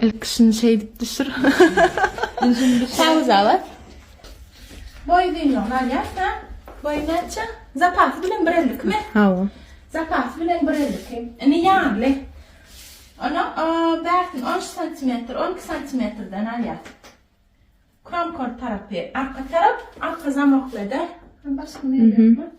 Elkisini şey dip düşür. Tavuz alıp. Boy dinliyorlar ya. Boy neçe? Zapat bilen 1.50 mi? Hava. Zapat bilen 1.50. Ini yanlı. Ona bertin 10 cm, 12 cm'den alyat. Kram kor tarafı, arka taraf, arka zamoklada. Başka ne yapayım?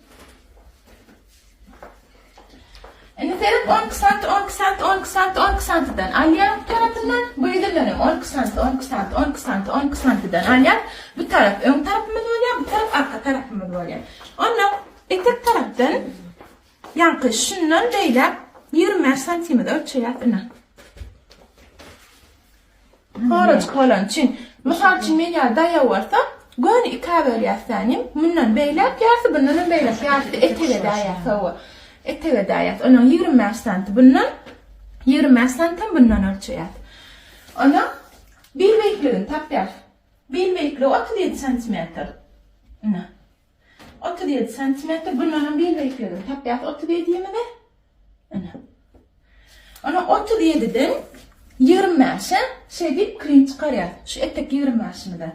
Ini terap 12 cm, 12 cm, 12 cm, 12 cm'den alyat tarafından. Bu yedilerim 12 cm, 12 cm, 12 cm, 12 cm'den alyat. Bu taraf ön tarafımız oluyor, bu taraf arka tarafımız oluyor. Ona etek taraftan yankı şundan böyle 20 cm'de ölçüyat ina. Hariç kalan için, misal için meğer daya varsa, gönü ikabel yasanim, bundan beylep yarsı, bundan beylep yarsı, eteve dayası o. Eteve dayası, onun 20 cm bundan, 20 cm bundan ölçüyat. Ona, bir bekliğin tapyar, bir bekliği 37 cm. İna. 37 cm, bundan bir bekliğin tapyar 37 mi de? İna. Ona 37'den 20'se şey deyip kren çıkarıyor. Şu etek 20'si de.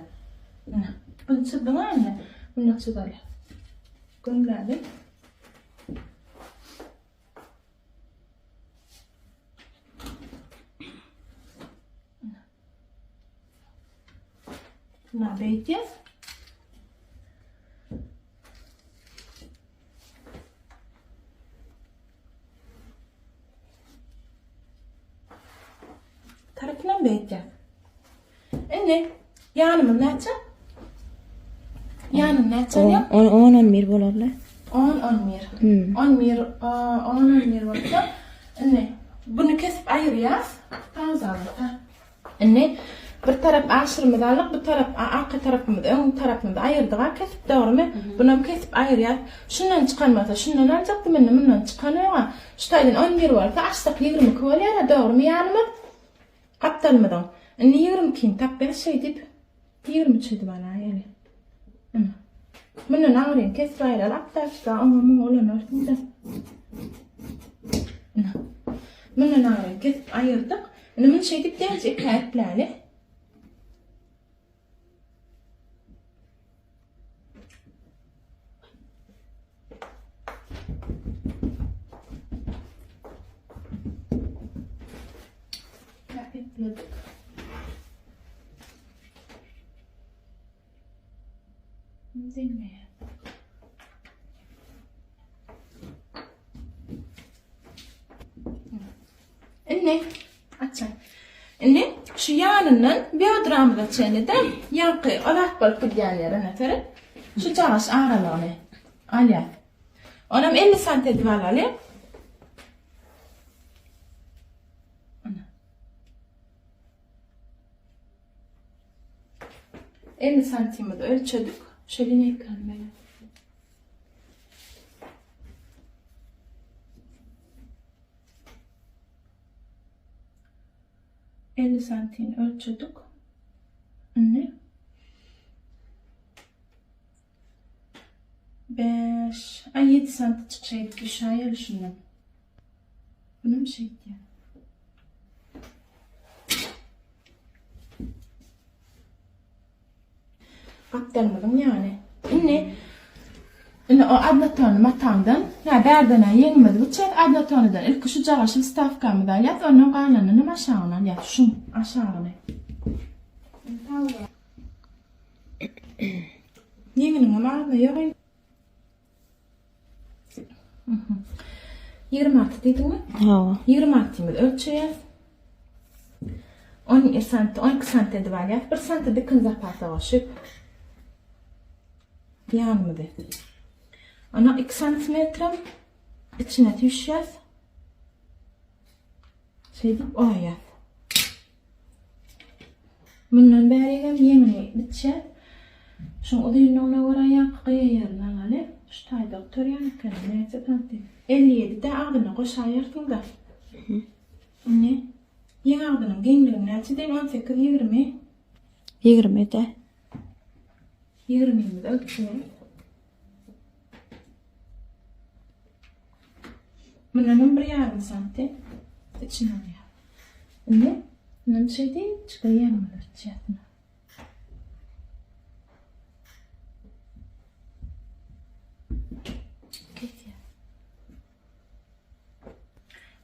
Bunu çıldın anne. Bunu çıldın. Gönderdim. Buna bekleyeceğiz. Tarafından bekleyeceğiz. Şimdi yanımın neçe? Yanım neçe ya? 10-11 bolarlar. 10-11. 10-11 varsa. Şimdi bunu kesip ayıracağız. Fazla alır. Şimdi bir taraf aşırımızdalık, bir taraf arka tarafımız, ön tarafımızda ayırdığa kesip doğru mu? Bunu kesip ayıracağız. Şundan çıkanmasa şundan alacaktım, bundan çıkanıyor. Şu taydan 11 varsa açsak 22 oluyor. Doğru mu yanımız? Kaptalmadan. Anne 22'nin tabi şey deyip 23'üydü bana yani. Bunun ağrıyın kesip ayırır. Aptalışta ama olan ortunda. Bunun ağrıyın kesip ayırdık. Bunun şey deyip gelecek kalplerle. Kalpledik. Dinle. Anne, açın. Anne, şu yanından bir odramda çenede yankı alat balık diyenlere nefer. Şu çağış ağralığını alya. Onam 50 santim valalı. 50 santimde ölçüdük. Şöyle ne yıkan böyle. ...50 santim ölçüdük. Anne. 5... Ay 7 santim çıkışaydık. Aşağıya şundan. Buna mı şey diyor? Kaptanmadım yani. Yine o adnatanı matandan, ya berdana yengmedi bıçak adnatanıdan ilk şu cağaşın stavkamıdan yat, onun kaynanını aşağıdan yat, şu aşağıdan. Yenginin ama yok. 26 dedin mi? Hava. 26'ımız ölçüyüz. 12 santim, 12 santim de var yat, 1 santim de kın zapata başıp. Yanımı de. Ana 2 santimetrem içine düşeceğiz. Şey deyip oraya. Bundan beri yemini biteceğiz. Şunu odayın ona oraya kıya yerine alalım. Şu tay doktor yani kanı neyse tanıtayım. 57'de ağdına koş ayarsın da. Ne? Yeni ağdının genliğinin neyse değil 18 20. 20'de. 20'de ölçüyorum. Bunun bir yarım santim içine alıyor. Ne? Ne şey değil, çıkayım çatına.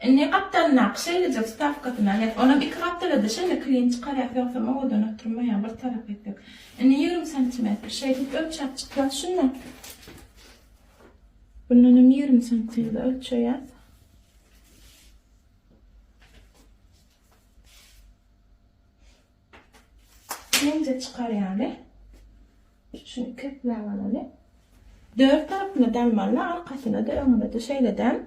إني قطع النقشة اللي جت تافقتنا هيك أنا بقطع لدش إني كلين تقرأ في وقت ما ودنا ترميها برتربيتك إني يرم سنتيمتر شيء تقولش تقول شنو قلنا نميرم سنتيمتر قلت شيء ينزل تقرأ عليه شنو كتلا ولا لا دور tarafına delmalla arkasına da önüne de şeyle del.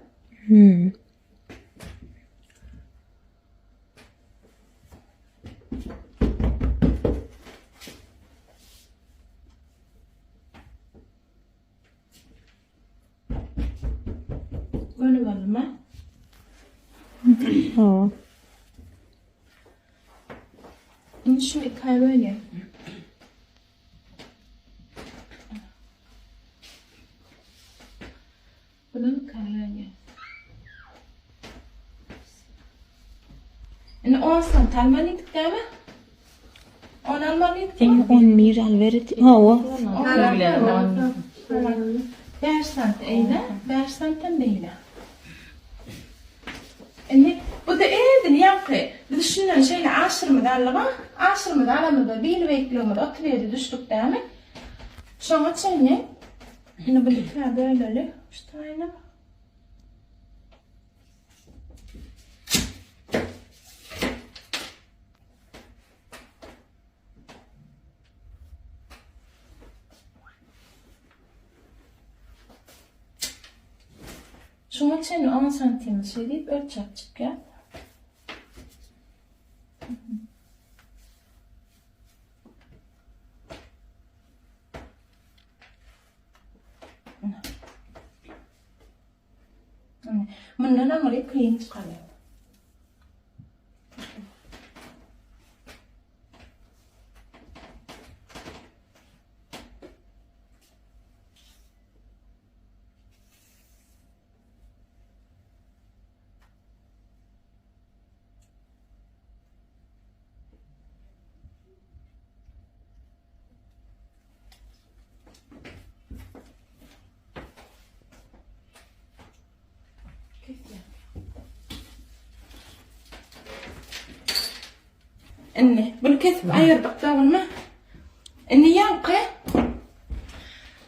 Böyle var mı? اه Şimdi şu ikayı böyle. Bunun kalanya. إن أصلاً تعلمني تكتبه؟ أنا المرة إن أمي الورد هو Dersen eyle, dersen değil. إني وده إيه دنيا قي بدشنا شيء 10 مدلغة 10 مدلغة مدة بيل ويكلو مدة أطري دشتك دامي شو ما تشيني إنه بدك فيها بيلا ليه مش تاينا شو ما تشيني 10 سنتيم شديد ölçek çıkıyor. من نعمل كلين تقلب إني بالكثب أيربط داول ما إني ينقي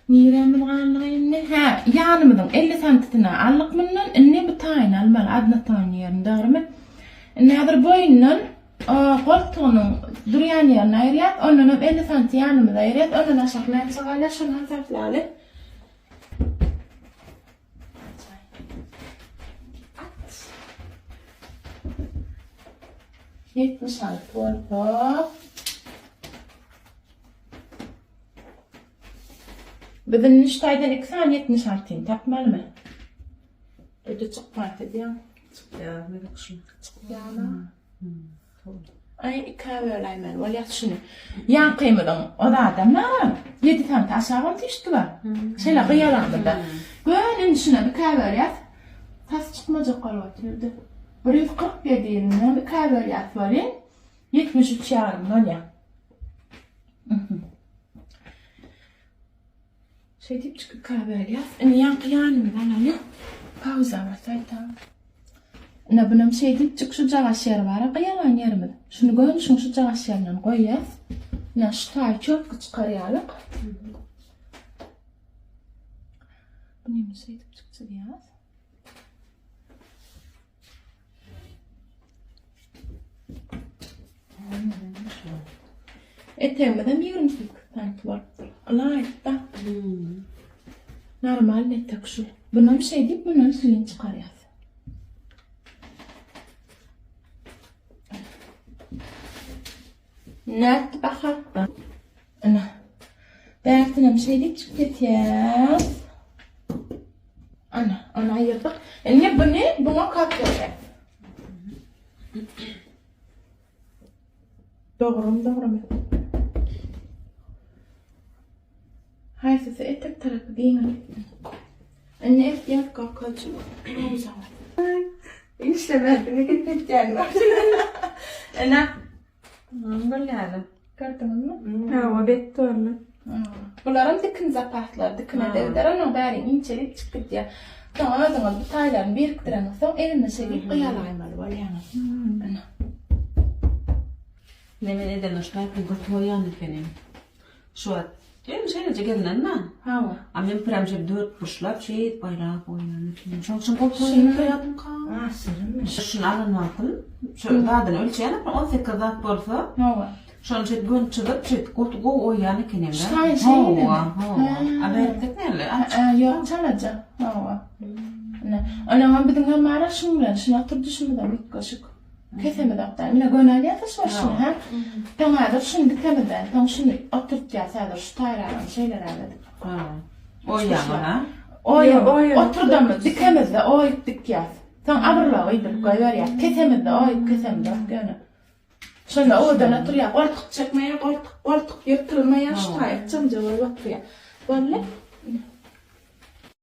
نيرة من غالغين ها يعني مدن اللي ثانتنا علق منن إني بتاينا المال عدنا تانير ندارمه إني هذا بوينن قلتونو دريانير نايريات أننا بإلي ثانتي يعني مدايريات أننا شغلين شغالة شو هذا فلالي Yetmiş altı oldu. Bizim niştaydan 2 tane 76 tapmalı mı? Öyle çıkmadı diyor. Ya böyle kuşum. Ay kahvelayman valla şunu. Yan kıymadan o da adamlar 7 tane aşağıdan tişti var. Şeyle kıyalandı da. Böyle şuna bir kahve yap. Tas çıkmayacak kalıyordu. 147 yılında bir kahve yap var. 73 yarımdan ya. Şey deyip çıkıp kahve yap. Yan kıyanımdan hani pauza var sayta. Ne bunun şey deyip çık şu cağaş yer var. Kıyalan yerimi. Şunu koyun şu cağaş yerine koyuyoruz. Ne şu tay çok çıkarıyalım. Bunu mu şey deyip çıksa diyaz. Etemeden 20 tane var. Allah ayıpta. Normal ne tak şu. Buna bir şey deyip bunun suyunu çıkarıyoruz. Net bakarda. Ana. Bertine bir şey deyip çıkarıyoruz. Ana ayırdık. Ne bu ne? Buna katıyoruz. Doğru. Hay size etek tarafı değil mi? Anne ehtiyat kalkacak. O zaman. İşte ben de gitmek yani. Ana. Böyle yani. Gördünüz mü? Ha, bet öyle. Bunların dikin zapatlar, dikine devderen o bari inçelik çıkıp diye. Sonra özünüz bu taylarını biriktiren son elinde şeyip kıyalaymalı var yani. Nemen eden hoşlar bu koyan efendim. Şu at. Değil şeyle gelinen na. Hava. Amen pramje 4 puşlap şey bayrağı koyan efendim. Çok koyan koyadım ka. Ah, sırrım. Şunu alınmadım. Şu dağdan ölçeyen 18 dak bolsa. Hava. Şunu çet gün çıkıp çet go oyan efendim. Şahin şeyle. Aber tekneli. Yok çalaca. Hava. Ana bizim gamara şunlar, şuna turdu şundan bir kaşık. Kesemeden da. Mine gönaliye taşmışsın ha. Tamam da şunu dikemeden. Tam şunu oturtacağız hadi şu taylardan şeyler aldık. Ha. Oyan ha. Oy oturdum mı dikemezde oy dikyaz. Tam abrla oydu koyar ya. Kesemezde oy kesemezde gönü. Şunda oradan oturuyor. Ortak çekmeye ortak yırtılmaya şu tayı çamca var bakıyor. Böyle